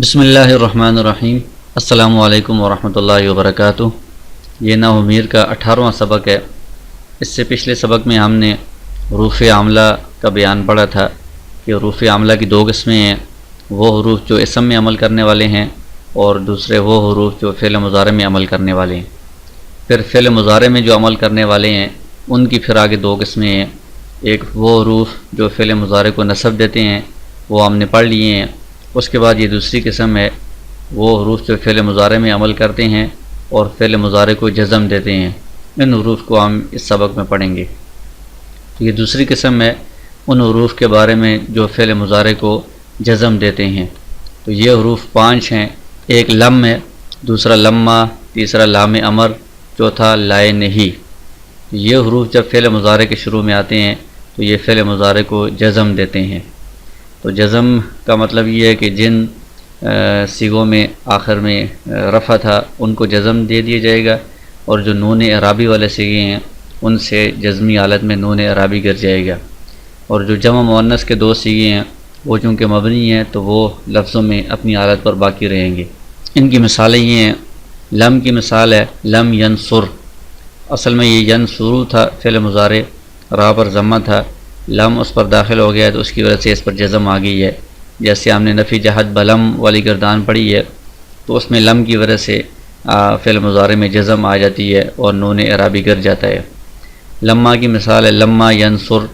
بسم اللہ الرحمن الرحیم۔ السلام علیکم ورحمۃ اللہ وبرکاتہ۔ یہ نحو میر کا 18واں سبق ہے۔ اس سے پچھلے سبق میں ہم نے حروف عاملہ کا بیان پڑھا تھا کہ حروف عاملہ کی دو قسمیں ہیں، وہ حروف جو اسم میں عمل کرنے والے ہیں اور دوسرے وہ حروف جو فعل مضارع میں عمل کرنے والے ہیں۔ پھر فعل مضارع میں جو عمل کرنے والے ہیں ان کی پھر آگے دو قسمیں ہیں۔ ایک وہ حروف جو فعل مضارع کو نصب دیتے ہیں، وہ ہم نے پڑھ لیے ہیں۔ اس کے بعد یہ دوسری قسم ہے وہ حروف جو فعل مضارع میں عمل کرتے ہیں اور فعل مضارع کو جزم دیتے ہیں۔ ان حروف کو ہم اس سبق میں پڑھیں گے۔ تو یہ دوسری قسم ہے ان حروف کے بارے میں جو فعل مضارع کو جزم دیتے ہیں۔ تو یہ حروف 5 ہیں۔ ایک لم ہے، دوسرا لمہ، تیسرا لام امر، چوتھا لائے نہیں۔ یہ حروف جب فعل مضارع کے شروع میں آتے ہیں تو یہ فعل مضارع کو جزم دیتے ہیں۔ تو جزم کا مطلب یہ ہے کہ جن صیغوں میں آخر میں رفع تھا ان کو جزم دے دیا جائے گا، اور جو نون اعرابی والے صیغے ہیں ان سے جزمی حالت میں نون اعرابی گر جائے گا، اور جو جمع مؤنث کے دو صیغے ہیں وہ چونکہ مبنی ہیں تو وہ لفظوں میں اپنی حالت پر باقی رہیں گے۔ ان کی مثالیں یہ ہیں۔ لم کی مثال ہے لم ینصر، اصل میں یہ ینصرو تھا، فعل مضارع، راہ پر ضمہ تھا، لم اس پر داخل ہو گیا تو اس کی وجہ سے اس پر جزم آ گئی ہے۔ جیسے ہم نے نفی جہت بلم والی گردان پڑھی ہے تو اس میں لم کی وجہ سے فعل مضارع میں جزم آ جاتی ہے اور نون اعرابی گر جاتا ہے۔ لمہ کی مثال ہے لمہ ینصر،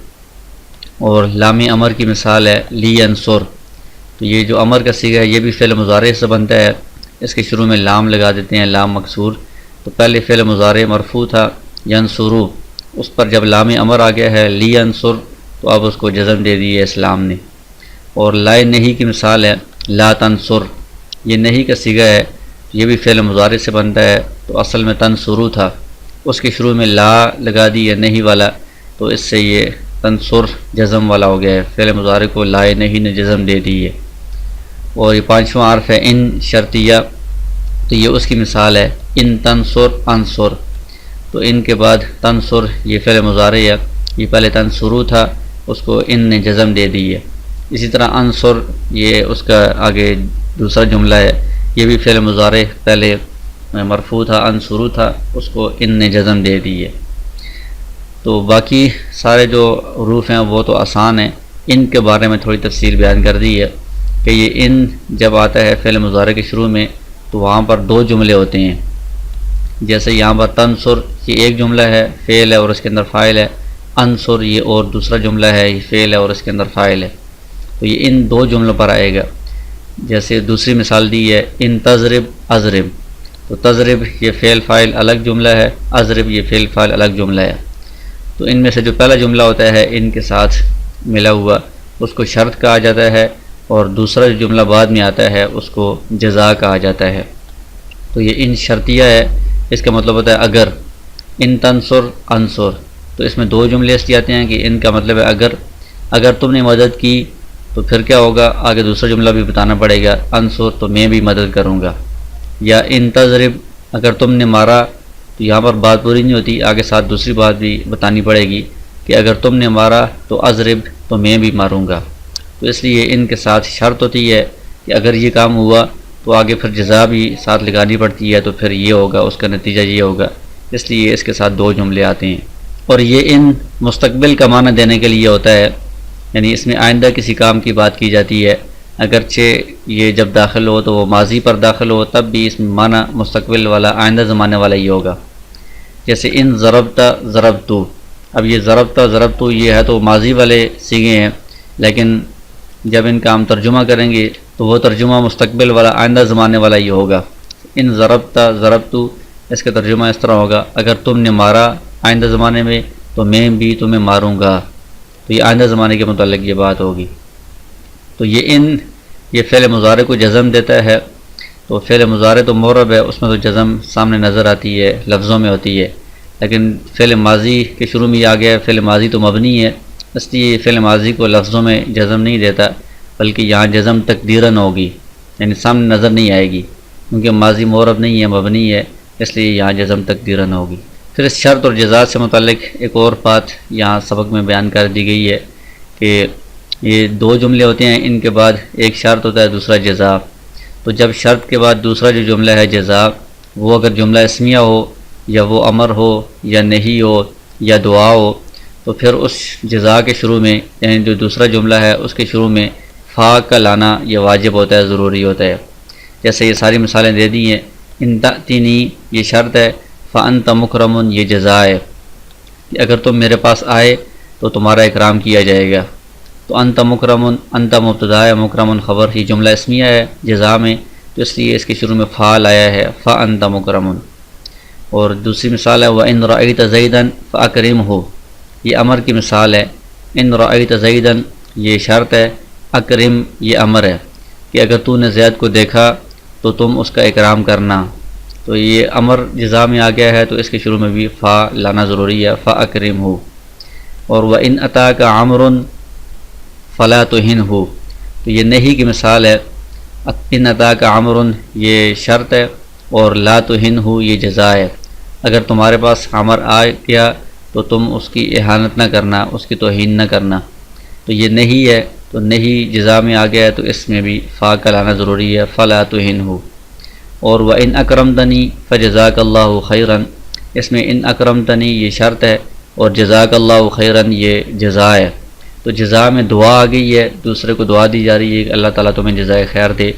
اور لام امر کی مثال ہے لی ینصر۔ تو یہ جو امر کا صیغہ ہے یہ بھی فعل مضارع سے بنتا ہے، اس کے شروع میں لام لگا دیتے ہیں، لام مکسور۔ تو پہلے فعل مضارع مرفوع تھا ینصرو، اس پر جب لام امر آ گیا ہے لی ینصر تو اب اس کو جزم دے دی ہے اسلام نے۔ اور لائے نہیں کی مثال ہے لا تنصر، یہ نہیں کا صیغہ ہے، یہ بھی فعل مضارع سے بنتا ہے، تو اصل میں تنصرو تھا، اس کے شروع میں لا لگا دی ہے نہیں والا، تو اس سے یہ تنصر جزم والا ہو گیا ہے، فعل مضارع کو لائے نہیں نے جزم دے دی ہے۔ اور یہ 5واں حرف ہے ان شرطیہ، تو یہ اس کی مثال ہے ان تنصر انصر۔ تو ان کے بعد تنصر یہ فعل مضارع ہے، یہ پہلے تنصرو تھا، اس کو ان نے جزم دے دی ہے۔ اسی طرح انصر یہ اس کا آگے دوسرا جملہ ہے، یہ بھی فعل مضارع پہلے مرفوع تھا، انصرو تھا، اس کو ان نے جزم دے دی ہے۔ تو باقی سارے جو حروف ہیں وہ تو آسان ہیں، ان کے بارے میں تھوڑی تفصیل بیان کر دی ہے کہ یہ ان جب آتا ہے فعل مضارع کے شروع میں تو وہاں پر 2 جملے ہوتے ہیں۔ جیسے یہاں پر تنصر یہ ایک جملہ ہے، فعل ہے اور اس کے اندر فاعل ہے، انصر یہ اور دوسرا جملہ ہے، یہ فعل ہے اور اس کے اندر فاعل ہے، تو یہ ان 2 جملوں پر آئے گا۔ جیسے دوسری مثال دی ہے ان تضرب اضرب، تو تضرب یہ فعل فاعل الگ جملہ ہے، اضرب یہ فعل فاعل الگ جملہ ہے۔ تو ان میں سے جو پہلا جملہ ہوتا ہے ان کے ساتھ ملا ہوا اس کو شرط کہا جاتا ہے، اور دوسرا جو جملہ بعد میں آتا ہے اس کو جزا کہا جاتا ہے۔ تو یہ ان شرطیہ ہے، اس کا مطلب ہوتا ہے اگر، ان تنصر انصر، تو اس میں 2 جملے اس لیے آتے ہیں کہ ان کا مطلب ہے اگر تم نے مدد کی تو پھر کیا ہوگا، آگے دوسرا جملہ بھی بتانا پڑے گا، انصر تو میں بھی مدد کروں گا۔ یا ان تضرب اگر تم نے مارا، تو یہاں پر بات پوری نہیں ہوتی، آگے ساتھ دوسری بات بھی بتانی پڑے گی کہ اگر تم نے مارا تو اضرب تو میں بھی ماروں گا۔ تو اس لیے ان کے ساتھ شرط ہوتی ہے کہ اگر یہ کام ہوا تو آگے پھر جزا بھی ساتھ لگانی پڑتی ہے، تو پھر یہ ہوگا، اس کا نتیجہ یہ ہوگا، اس لیے اس کے ساتھ 2 جملے آتے ہیں۔ اور یہ ان مستقبل کا معنی دینے کے لیے ہوتا ہے، یعنی اس میں آئندہ کسی کام کی بات کی جاتی ہے، اگرچہ یہ جب داخل ہو تو وہ ماضی پر داخل ہو تب بھی اس میں معنی مستقبل والا آئندہ زمانے والا ہی ہوگا۔ جیسے ان ضربتا ضربتو، اب یہ ضربتا ضربتو یہ ہے تو ماضی والے صیغے ہیں، لیکن جب ان کا ہم ترجمہ کریں گے تو وہ ترجمہ مستقبل والا آئندہ زمانے والا ہی ہوگا۔ ان ضربتا ضربتو اس کا ترجمہ اس طرح ہوگا اگر تم نے مارا آئندہ زمانے میں تو میں بھی تمہیں ماروں گا، تو یہ آئندہ زمانے کے متعلق یہ بات ہوگی۔ تو یہ فعل مضارع کو جزم دیتا ہے، تو فعل مضارع تو معرب ہے، اس میں تو جزم سامنے نظر آتی ہے، لفظوں میں ہوتی ہے، لیکن فعل ماضی کے شروع میں یہ آ گیا، فعل ماضی تو مبنی ہے، اس لیے فعل ماضی کو لفظوں میں جزم نہیں دیتا، بلکہ یہاں جزم تقدیراً ہوگی، یعنی سامنے نظر نہیں آئے گی، کیونکہ ماضی معرب نہیں ہے، مبنی ہے، اس لیے یہاں جزم تقدیراً ہوگی۔ پھر اس شرط اور جزا سے متعلق ایک اور بات یہاں سبق میں بیان کر دی گئی ہے کہ یہ 2 جملے ہوتے ہیں، ان کے بعد ایک شرط ہوتا ہے، دوسرا جزا۔ تو جب شرط کے بعد دوسرا جو جملہ ہے جزا، وہ اگر جملہ اسمیہ ہو یا وہ امر ہو یا نہیں ہو یا دعا ہو، تو پھر اس جزا کے شروع میں یعنی جو دوسرا جملہ ہے اس کے شروع میں فا کا لانا یہ واجب ہوتا ہے، ضروری ہوتا ہے۔ جیسے یہ ساری مثالیں دے دی ہیں، ان تأتینی یہ شرط ہے، فأنت مکرم یہ جزا ہے کہ اگر تم میرے پاس آئے تو تمہارا اکرام کیا جائے گا۔ تو انت مکرم، انت مبتدا ہے، مکرم خبر، یہ جملہ اسمیہ ہے جزا میں، تو اس لیے اس کے شروع میں فا لایا ہے، فأنت مکرم۔ اور دوسری مثال ہے وَإِن رَأَيْتَ زَيْدًا فَأَكْرِمْهُ، یہ امر کی مثال ہے۔ ان رأیت زیدًا یہ شرط ہے، اکرم یہ امر ہے کہ اگر تو نے زید کو دیکھا تو تم اس کا اکرام کرنا۔ تو یہ امر جزا میں آ گیا ہے تو اس کے شروع میں بھی فا لانا ضروری ہے، فَأَكْرِمْهُ۔ اور وَإِنْ أَتَاكَ عَمْرٌ فَلَا تُهِنْهُ، تو یہ نہیں کی مثال ہے۔ ان أَتَاكَ عَمْرٌ یہ شرط ہے اور لا تُهِنْهُ یہ جزا ہے، اگر تمہارے پاس عمر آ گیا تو تم اس کی اہانت نہ کرنا، اس کی توہین نہ کرنا۔ تو یہ نہیں ہے تو نہیں جزا میں آ گیا ہے تو اس میں بھی فا کا لانا ضروری ہے، فَلَا تُهِنْهُ۔ اور وَإِنْ أَكْرَمْتَنِي فَجَزَاكَ اللَّهُ خَيْرًا، اس میں ان اکرمتنی یہ شرط ہے اور جزاک اللہ خیراً یہ جزا ہے۔ تو جزا میں دعا آ گئی ہے، دوسرے کو دعا دی جا رہی ہے کہ اللہ تعالیٰ تمہیں جزائے خیر دے،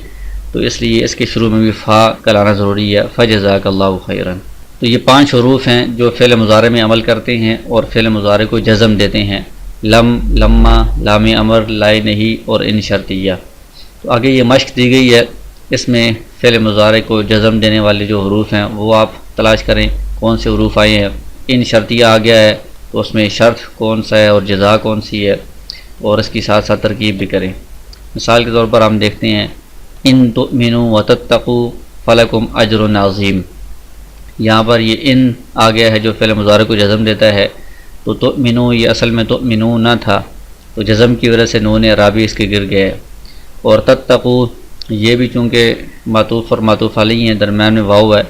تو اس لیے اس کے شروع میں بھی فا کا لانا ضروری ہے، فَجَزَاكَ اللَّهُ خَيْرًا۔ تو یہ 5 حروف ہیں جو فعل مضارع میں عمل کرتے ہیں اور فعل مضارع کو جزم دیتے ہیں، لم، لما، لام امر، لائے نہیں اور ان شرطیہ۔ تو آگے یہ مشق دی گئی ہے، اس میں فعل مضارع کو جزم دینے والے جو حروف ہیں وہ آپ تلاش کریں کون سے حروف آئے ہیں۔ ان شرطیہ آ گیا ہے تو اس میں شرط کون سا ہے اور جزا کون سی ہے، اور اس کی ساتھ ساتھ ترکیب بھی کریں۔ مثال کے طور پر ہم دیکھتے ہیں ان تؤمنوا وتتقوا فلکم اجر عظیم، یہاں پر یہ ان آ گیا ہے جو فعل مضارع کو جزم دیتا ہے۔ تو تؤمنوا یہ اصل میں تؤمنون نہ تھا، تو جزم کی وجہ سے نون اعرابی اس کے گر گئے، اور تتقوا یہ بھی چونکہ معطوف اور معطوف علیہ ہیں، درمیان میں واو ہے،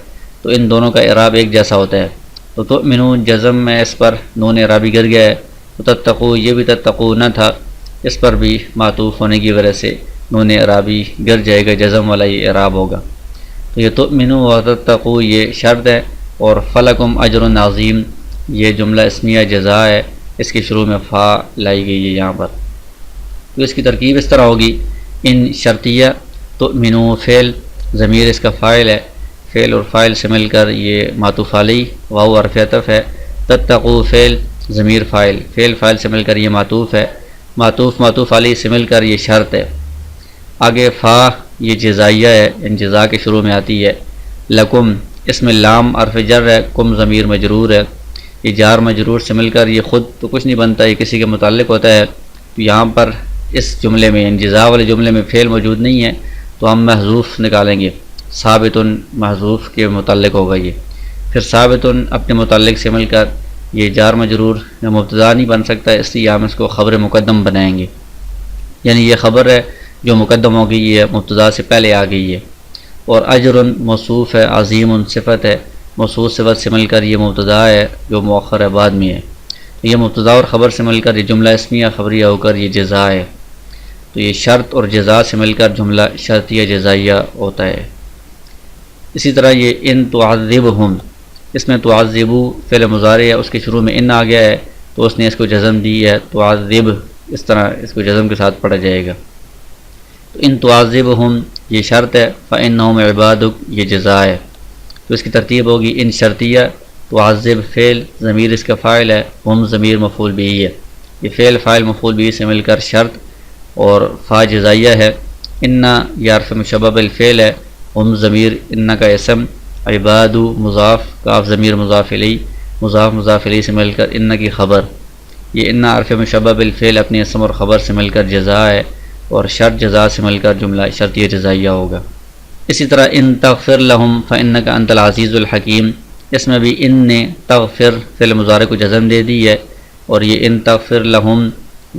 تو ان دونوں کا اعراب ایک جیسا ہوتا ہے۔ تو تؤمنون جزم میں اس پر نون اعرابی گر گیا ہے، تو تتقوا یہ بھی تتقوا نہ تھا، اس پر بھی معطوف ہونے کی وجہ سے نون اعرابی گر جائے گا، جزم والا یہ اعراب ہوگا۔ تو یہ تؤمنوا وتتقوا یہ شرط ہے، اور فلکم اجر عظیم یہ جملہ اسمیہ جزا ہے، اس کے شروع میں فا لائی گئی ہے یہاں پر۔ تو اس کی ترکیب اس طرح ہوگی، ان شرطیہ، تؤمنوا فعل، ضمیر اس کا فاعل ہے، فعل اور فاعل سے مل کر یہ معطوف علیہ، واو حرف عطف ہے، تتقوا فعل، ضمیر فاعل، فعل فاعل سے مل کر یہ معطوف ہے، معطوف معطوف علیہ سے مل کر یہ شرط ہے۔ آگے فا یہ جزائیہ ہے، ان جزا کے شروع میں آتی ہے۔ لکم اس میں لام حرف جر ہے، کم ضمیر مجرور ہے، یہ جار مجرور سے مل کر یہ خود تو کچھ نہیں بنتا، یہ کسی کے متعلق ہوتا ہے۔ تو یہاں پر اس جملے میں ان جزا والے جملے میں فعل موجود نہیں ہے تو ہم محذوف نکالیں گے، ثابت محذوف کے متعلق ہوگا یہ۔ پھر ثابت اپنے متعلق سے مل کر یہ جار مجرور مبتدا نہیں بن سکتا، اس لیے ہم اس کو خبر مقدم بنائیں گے، یعنی یہ خبر ہے جو مقدم ہو گئی ہے، مبتدا سے پہلے آ گئی ہے۔ اور اجر موصوف ہے، عظیم صفت ہے، موصوف صفت سے مل کر یہ مبتدا ہے جو مؤخر ہے، بعد میں ہے۔ یہ مبتدا اور خبر سے مل کر یہ جملہ اسمیہ خبریہ ہو کر یہ جزا ہے، تو یہ شرط اور جزا سے مل کر جملہ شرطیہ جزائیہ ہوتا ہے۔ اسی طرح یہ ان تعذبہم، اس میں تعذبو فعل مضارع ہے، اس کے شروع میں ان آ گیا ہے تو اس نے اس کو جزم دی ہے، تعذب اس طرح اس کو جزم کے ساتھ پڑھا جائے گا۔ تو ان تعذبہم یہ شرط ہے، فإنہم عبادک یہ جزا ہے۔ تو اس کی ترتیب ہوگی ان شرطیہ، تعذب فعل، ضمیر اس کا فاعل ہے، ہم ضمیر مفعول بھی ہے، یہ فعل فاعل مفعول بھی سے مل کر شرط اور فا جزائیہ ہے۔ ان یہ حرف مشبہ بالفعل ہے، ہم ضمیر ان کا اسم، عباد مضاف، کاف ضمیر مضاف الیہ، مضاف مضاف الیہ سے مل کر ان کی خبر، یہ ان حرف مشبہ بالفعل اپنے اسم اور خبر سے مل کر جزا ہے، اور شرط جزا سے مل کر جملہ شرطیہ جزائیہ ہوگا۔ اسی طرح ان تغفر لہم فإنک انت العزیز الحکیم، اس میں بھی ان نے تغفر فعل مضارع کو جزم دے دی ہے، اور یہ ان تغفر لہم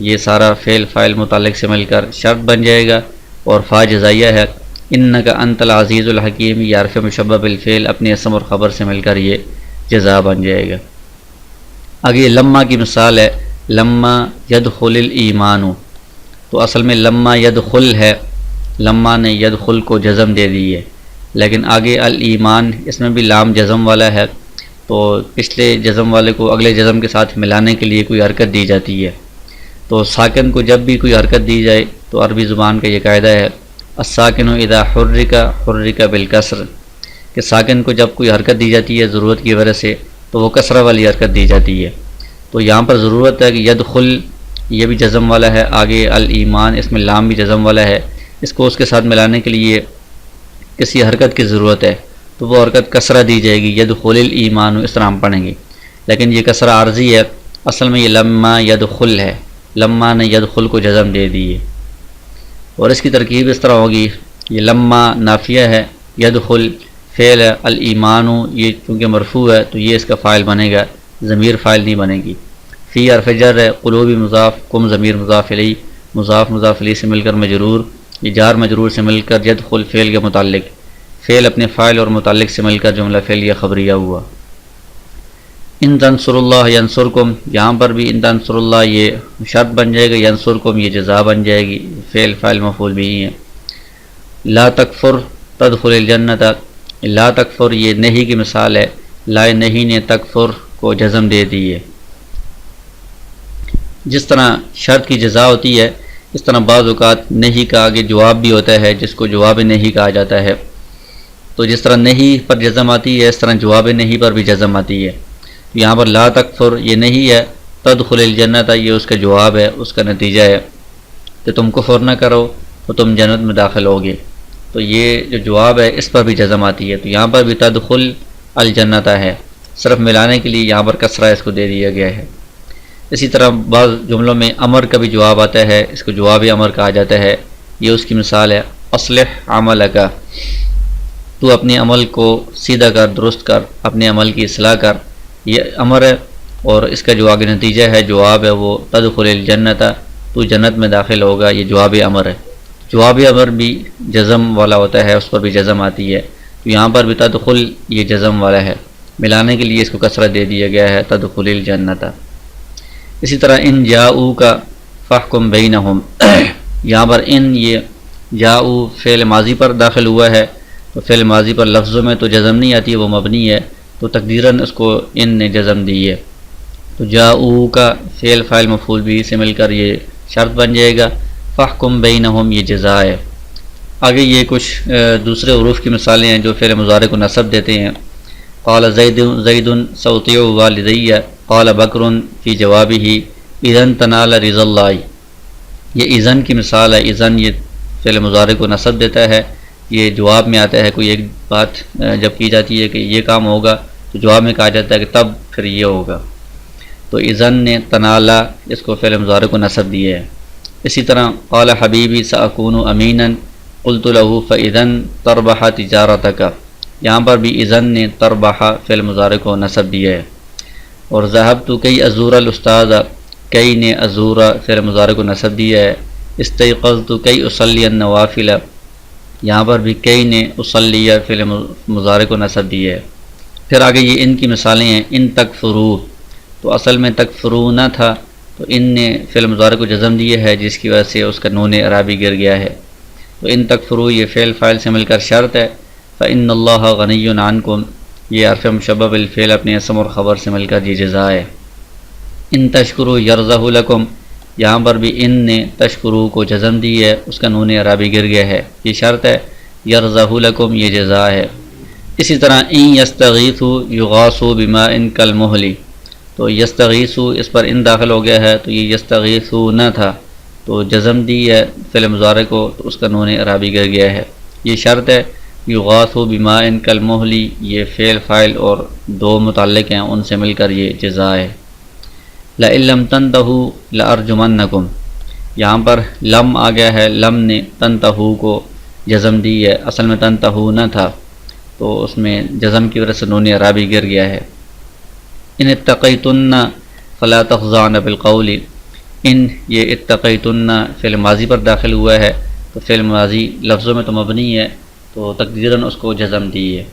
یہ سارا فعل فاعل متعلق سے مل کر شرط بن جائے گا، اور فا جزائیہ ہے۔ انک انت العزیز الحکیم یہ حرف مشبہ بالفعل اپنے اسم اور خبر سے مل کر یہ جزا بن جائے گا۔ آگے لما کی مثال ہے، لما یدخل الایمان، تو اصل میں لما یدخل ہے، لما نے یدخل کو جزم دے دی ہے، لیکن آگے الایمان اس میں بھی لام جزم والا ہے، تو پچھلے جزم والے کو اگلے جزم کے ساتھ ملانے کے لیے کوئی حرکت دی جاتی ہے۔ تو ساکن کو جب بھی کوئی حرکت دی جائے تو عربی زبان کا یہ قاعدہ ہے الساکن اذا حرک بالکسر، کہ ساکن کو جب کوئی حرکت دی جاتی ہے ضرورت کی وجہ سے تو وہ کسرہ والی حرکت دی جاتی ہے۔ تو یہاں پر ضرورت ہے کہ یدخل یہ بھی جزم والا ہے، آگے الایمان اس میں لام بھی جزم والا ہے، اس کو اس کے ساتھ ملانے کے لیے کسی حرکت کی ضرورت ہے، تو وہ حرکت کسرہ دی جائے گی، یدخل الایمان اس طرح ہم پڑھیں گے، لیکن یہ کسرہ عارضی ہے، اصل میں یہ لما یدخل ہے، لما نے یدخل کو جزم دے دی ہے، اور اس کی ترکیب اس طرح ہوگی، یہ لما نافیہ ہے، یدخل فعل ہے، الایمان یہ چونکہ مرفوع ہے تو یہ اس کا فاعل بنے گا، ضمیر فاعل نہیں بنے گی، فی حرف جر ہے، قلوبی مضاف، کم ضمیر مضاف الیہ، مضاف مضاف الیہ سے مل کر مجرور، یہ جار مجرور سے مل کر یدخل فعل کے متعلق، فعل اپنے فاعل اور متعلق سے مل کر جملہ فعلیہ خبریہ ہوا۔ ان تنصر اللہ ینصرکم، یہاں پر بھی ان تنصر اللہ یہ شرط بن جائے گا، ینصرکم یہ جزا بن جائے گی، فعل فاعل مفعول بھی ہے۔ لا تکفر تدخل الجنت، لا تکفر یہ نہیں کی مثال ہے، لا نہیں نے تکفر کو جزم دے دی ہے۔ جس طرح شرط کی جزا ہوتی ہے اس طرح بعض اوقات نہیں کا آگے جواب بھی ہوتا ہے جس کو جواب نہیں کہا جاتا ہے، تو جس طرح نہیں پر جزم آتی ہے اس طرح جواب نہیں پر بھی جزم آتی ہے۔ یہاں پر لا تکفر یہ نہیں ہے، تدخل الجنت یہ اس کا جواب ہے، اس کا نتیجہ ہے کہ تم کفر نہ کرو تو تم جنت میں داخل ہوگے، تو یہ جو جواب ہے اس پر بھی جزم آتی ہے، تو یہاں پر بھی تدخل الجنت ہے، صرف ملانے کے لیے یہاں پر کسرہ اس کو دے دیا گیا ہے۔ اسی طرح بعض جملوں میں امر کا بھی جواب آتا ہے، اس کو جواب امر کہا جاتا ہے، یہ اس کی مثال ہے اصلح عملک، تو اپنے عمل کو سیدھا کر، درست کر، اپنے عمل کی اصلاح کر، یہ امر ہے، اور اس کا جو آگے نتیجہ ہے جواب ہے وہ تدخل الجنت، تو جنت میں داخل ہوگا، یہ جواب امر ہے۔ جواب امر بھی جزم والا ہوتا ہے، اس پر بھی جزم آتی ہے، تو یہاں پر بھی تدخل یہ جزم والا ہے، ملانے کے لیے اس کو کسرہ دے دیا گیا ہے تدخل الجنت۔ اسی طرح ان جاؤ کا فحکم بینہم، یہاں پر ان یہ جاؤ فعل ماضی پر داخل ہوا ہے، تو فعل ماضی پر لفظوں میں تو جزم نہیں آتی، وہ مبنی ہے، تو تقدیراً اس کو ان نے جزم دی ہے، تو جاؤ کا فعل فاعل مفعول بھی سے مل کر یہ شرط بن جائے گا، فحکم بینہم یہ جزا ہے۔ آگے یہ کچھ دوسرے حروف کی مثالیں ہیں جو فعل مضارع کو نصب دیتے ہیں۔ قال زید سأطیع والدی، قال بکر فی جوابہ اذن تنال رضا اللہ، یہ اذن کی مثال ہے، اذن یہ فعل مضارع کو نصب دیتا ہے، یہ جواب میں آتا ہے، کوئی ایک بات جب کی جاتی ہے کہ یہ کام ہوگا تو جواب میں کہا جاتا ہے کہ تب پھر یہ ہوگا، تو اذن نے تنالا اس کو فعل مضارع کو نصب دیا ہے۔ اسی طرح قال حبیبی سأکون امینا قلت له فاذن تربح تجارتک، یہاں پر بھی اذن نے تربح فعل مضارع کو نصب دیا ہے۔ اور ذهبت کی ازور الاستاذ، کئی نے ازور فعل مضارع کو نصب دیا ہے۔ استيقظت کی اصلی النوافل، یہاں پر بھی کئی نے اصلی فعل مضارع کو نصب دیا ہے۔ پھر آگے یہ ان کی مثالیں ہیں، ان تکفرو، تو اصل میں تکفرون تھا، تو ان نے فعل مضارع کو جزم دیا ہے جس کی وجہ سے اس کا نون اعرابی گر گیا ہے، تو ان تکفرو یہ فعل فاعل سے مل کر شرط ہے، فإن اللہ غنی عنکم یہ حرف مشبہ بالفعل اپنے اسم اور خبر سے مل کر یہ جزا ہے۔ ان تشکرو یرضہ لکم، یہاں پر بھی ان نے تشکرو کو جزم دی ہے، اس کا نون اعرابی گر گیا ہے، یہ شرط ہے، یرضہ لکم یہ جزا ہے۔ اسی طرح ان یستغیثوا یغاثوا بماء کالمہل، تو یستغیثوا اس پر ان داخل ہو گیا ہے، تو یہ یستغیثون تھا، تو جزم دی ہے فعل مضارع کو، تو اس کا نون اعرابی گر گیا ہے، یہ شرط ہے، یغاثوا بماء کالمہل یہ فعل فاعل اور دو متعلق ہیں، ان سے مل کر یہ جزا ہے۔ لئن لم تنتہوا لارجمنکم، یہاں پر لم آ گیا ہے، لم نے تنتہوا کو جزم دی ہے، اصل میں تنتہوا نہ تھا، تو اس میں جزم کی وجہ سے نون اعرابی گر گیا ہے۔ ان اتقیتن فلا تخضعن بالقول، ان یہ اتقیتن فعل ماضی پر داخل ہوا ہے، تو فعل ماضی لفظوں میں تو مبنی ہے، تو تقدیراً اس کو جزم دی ہے،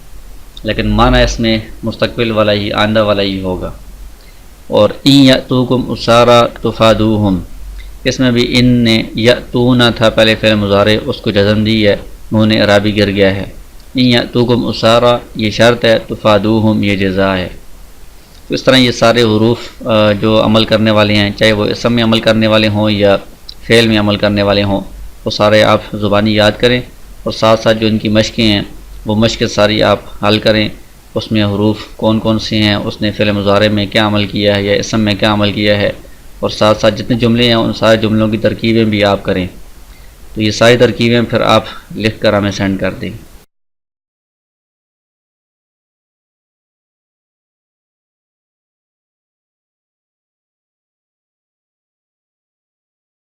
لیکن معنی اس میں مستقبل والا ہی، آئندہ والا ہی ہوگا۔ اور ان یأتوکم اسارا تفادوہم، اس میں بھی ان نے یأتون تھا پہلے فعل مضارع، اس کو جزم دی ہے، نون اعرابی گر گیا ہے۔ ان یأتوکم اسارا یہ شرط ہے، تفادوہم یہ جزا ہے۔ تو اس طرح یہ سارے حروف جو عمل کرنے والے ہیں، چاہے وہ اسم میں عمل کرنے والے ہوں یا فعل میں عمل کرنے والے ہوں، وہ سارے آپ زبانی یاد کریں، اور ساتھ ساتھ جو ان کی مشقیں ہیں وہ مشق ساری آپ حل کریں، اس میں حروف کون کون سے ہیں، اس نے فعل مضارع میں کیا عمل کیا ہے یا اسم میں کیا عمل کیا ہے، اور ساتھ ساتھ جتنے جملے ہیں ان سارے جملوں کی ترکیبیں بھی آپ کریں۔ تو یہ ساری ترکیبیں پھر آپ لکھ کر ہمیں سینڈ کر دیں۔